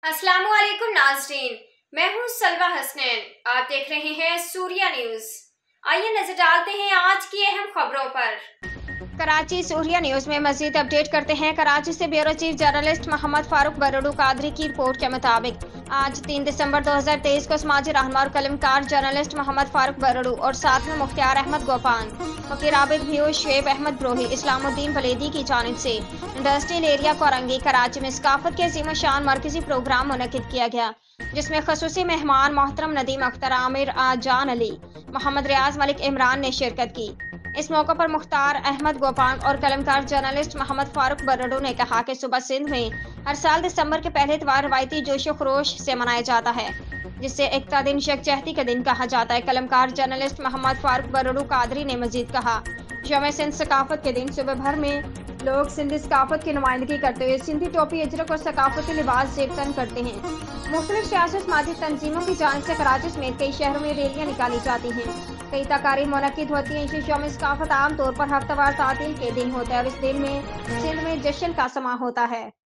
अस्सलाम वालेकुम नाज़रीन, मैं हूँ सलवा हसनैन। आप देख रहे हैं सूर्या न्यूज़। आइए नजर डालते हैं आज की अहम खबरों पर। कराची सूर्या न्यूज़ में मजीद अपडेट करते हैं। कराची से bureau chief journalist Mohammad Farooq Bardu Qadri की रिपोर्ट के मुताबिक आज 3 दिसंबर 2023 को समाजी रहनुमा और कलमकार जर्नलिस्ट मोहम्मद फारूक बरड़ू और साथ में मुख्तार अहमद गोपान, फकीर आबिद भ्यू, शुएब अहमद ब्रोही, इस्लामुद्दीन वलीदी की जानिब से इंडस्ट्रियल एरिया कोरंगी कराची में सकाफत के अजीम शान मरकजी प्रोग्राम मुनक्किद किया गया, जिसमें खसूसी मेहमान मोहतरम नदीम अख्तर, आमिर जान अली, मोहम्मद रियाज मलिक इमरान ने शिरकत की। इस मौके पर मुख्तार अहमद गोपान और कलमकार जर्नलिस्ट मोहम्मद फारूक बरड़ू ने कहा कि सुबह सिंध में हर साल दिसंबर के पहले इतवार रवायती जोशो खरोश से मनाया जाता है, जिससे एकता दिन यकजहती का दिन कहा जाता है। कलमकार जर्नलिस्ट मोहम्मद फारूक बरड़ू कादरी ने मजीद कहा, यौम सिंध सकाफत के दिन सुबह भर में लोग सिंधी सकाफत की नुमाइंदगी करते हुए सिंधी टोपी, अजरक और सकाफती लिबास जेबतन करते हैं। मुख्तलिफ सियासी समाजी तंजीमों की जानिब से कराची समेत कई शहरों में रैलियां निकाली जाती हैं, कई तकारीब मुनक्किद होती हैं। इसी यौम सकाफत आम तौर पर हफ्तावार तातील के दिन होता है और इस दिन में सिंध में जश्न का समा होता है।